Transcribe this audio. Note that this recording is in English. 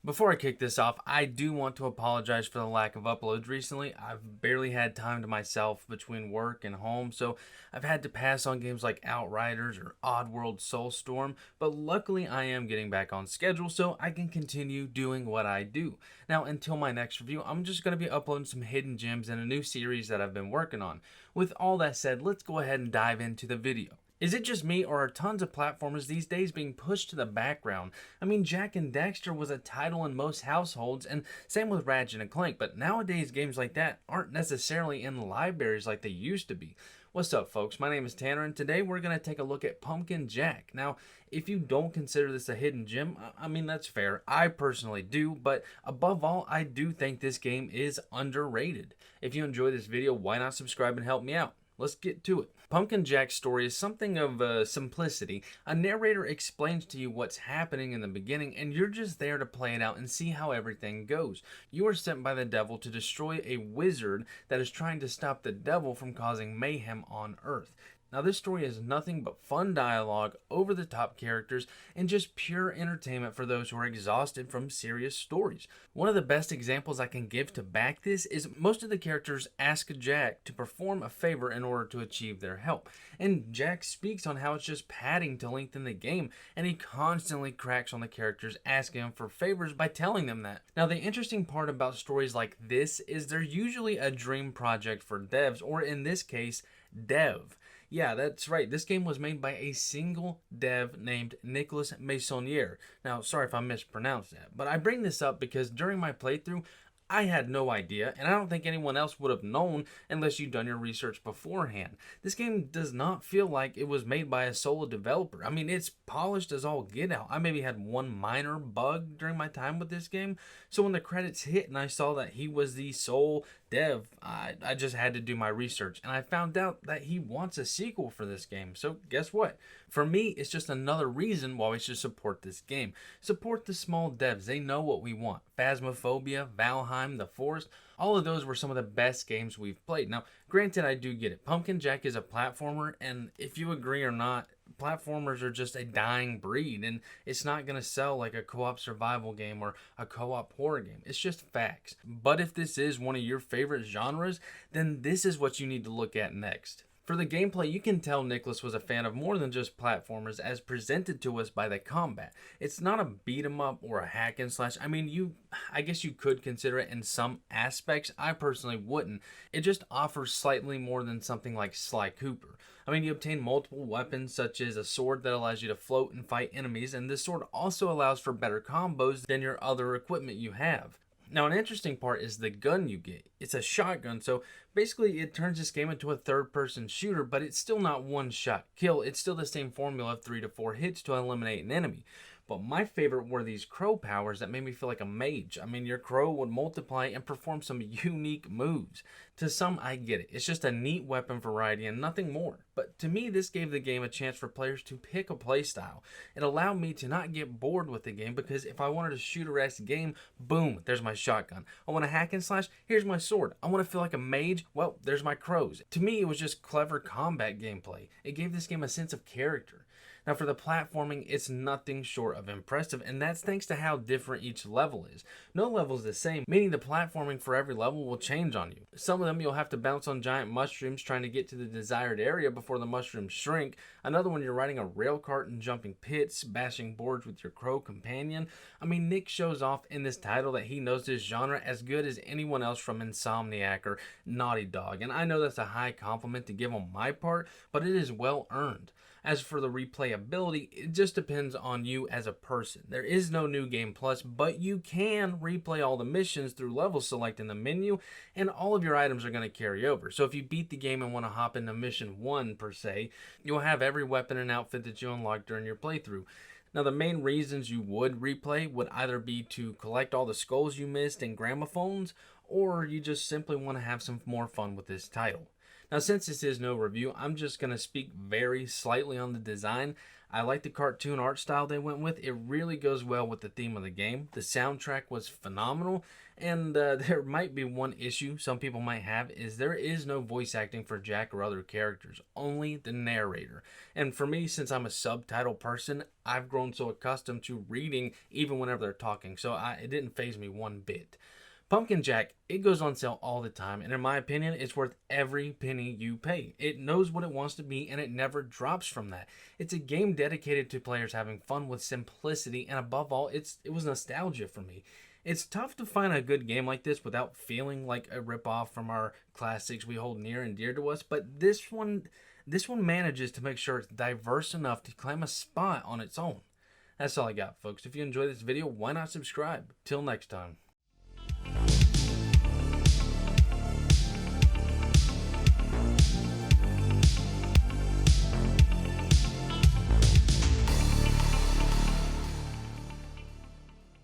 Before I kick this off, I do want to apologize for the lack of uploads recently. I've barely had time to myself between work and home, so I've had to pass on games like Outriders or Oddworld Soulstorm, but luckily I am getting back on schedule so I can continue doing what I do. Now, until my next review, I'm just going to be uploading some hidden gems in a new series that I've been working on. With all that said, let's go ahead and dive into the video. Is it just me, or are tons of platformers these days being pushed to the background? I mean, Jak and Daxter was a title in most households, and same with Ratchet and Clank, but nowadays games like that aren't necessarily in libraries like they used to be. What's up, folks? My name is Tanner, and today we're going to take a look at Pumpkin Jack. Now, if you don't consider this a hidden gem, I mean, that's fair. I personally do, but above all, I do think this game is underrated. If you enjoy this video, why not subscribe and help me out? Let's get to it. Pumpkin Jack's story is something of simplicity. A narrator explains to you what's happening in the beginning, and you're just there to play it out and see how everything goes. You are sent by the devil to destroy a wizard that is trying to stop the devil from causing mayhem on Earth. Now, this story is nothing but fun dialogue, over-the-top characters, and just pure entertainment for those who are exhausted from serious stories. One of the best examples I can give to back this is most of the characters ask Jak to perform a favor in order to achieve their help. And Jak speaks on how it's just padding to lengthen the game, and he constantly cracks on the characters asking him for favors by telling them that. Now, the interesting part about stories like this is they're usually a dream project for devs, or in this case, dev. Yeah, that's right. This game was made by a single dev named Nicolas Meissonier. Now, sorry if I mispronounced that, but I bring this up because during my playthrough, I had no idea, and I don't think anyone else would have known unless you'd done your research beforehand. This game does not feel like it was made by a solo developer. I mean, it's polished as all get out. I maybe had one minor bug during my time with this game, so when the credits hit and I saw that he was the sole dev, I just had to do my research, and I found out that he wants a sequel for this game. So guess what? For me, it's just another reason why we should support this game. Support the small devs. They know what we want. Phasmophobia, Valheim, The Forest, all of those were some of the best games we've played. Now, granted, I do get it. Pumpkin Jack is a platformer, and if you agree or not, platformers are just a dying breed, and it's not going to sell like a co-op survival game or a co-op horror game. It's just facts. But if this is one of your favorite genres, then this is what you need to look at next. For the gameplay, you can tell Nicholas was a fan of more than just platformers as presented to us by the combat. It's not a beat 'em up or a hack and slash. I mean, I guess you could consider it in some aspects. I personally wouldn't. It just offers slightly more than something like Sly Cooper. I mean, you obtain multiple weapons such as a sword that allows you to float and fight enemies, and this sword also allows for better combos than your other equipment you have. Now, an interesting part is the gun you get. It's a shotgun, so basically it turns this game into a third-person shooter, but it's still not one-shot kill. It's still the same formula of 3 to 4 hits to eliminate an enemy. But my favorite were these crow powers that made me feel like a mage. I mean, your crow would multiply and perform some unique moves. To some, I get it. It's just a neat weapon variety and nothing more. But to me, this gave the game a chance for players to pick a playstyle. It allowed me to not get bored with the game because if I wanted a shooter-esque game, boom, there's my shotgun. I want a hack and slash, here's my sword. I want to feel like a mage, well, there's my crows. To me, it was just clever combat gameplay. It gave this game a sense of character. Now, for the platforming, it's nothing short of impressive, and that's thanks to how different each level is. No level is the same, meaning the platforming for every level will change on you. Some of them you'll have to bounce on giant mushrooms trying to get to the desired area before the mushrooms shrink. Another one you're riding a rail cart and jumping pits, bashing boards with your crow companion. I mean, Nick shows off in this title that he knows this genre as good as anyone else from Insomniac or Naughty Dog, and I know that's a high compliment to give on my part, but it is well earned. As for the replayability, it just depends on you as a person. There is no New Game Plus, but you can replay all the missions through level select in the menu, and all of your items are going to carry over. So if you beat the game and want to hop into mission 1 per se, you'll have every weapon and outfit that you unlocked during your playthrough. Now, the main reasons you would replay would either be to collect all the skulls you missed in gramophones, or you just simply want to have some more fun with this title. Now, since this is no review, I'm just going to speak very slightly on the design. I like the cartoon art style they went with. It really goes well with the theme of the game. The soundtrack was phenomenal, and there might be one issue some people might have is there is no voice acting for Jack or other characters, only the narrator. And for me, since I'm a subtitle person, I've grown so accustomed to reading even whenever they're talking, so it didn't faze me one bit. Pumpkin Jack, it goes on sale all the time, and in my opinion, it's worth every penny you pay. It knows what it wants to be, and it never drops from that. It's a game dedicated to players having fun with simplicity, and above all, it was nostalgia for me. It's tough to find a good game like this without feeling like a ripoff from our classics we hold near and dear to us, but this one manages to make sure it's diverse enough to claim a spot on its own. That's all I got, folks. If you enjoyed this video, why not subscribe? Till next time.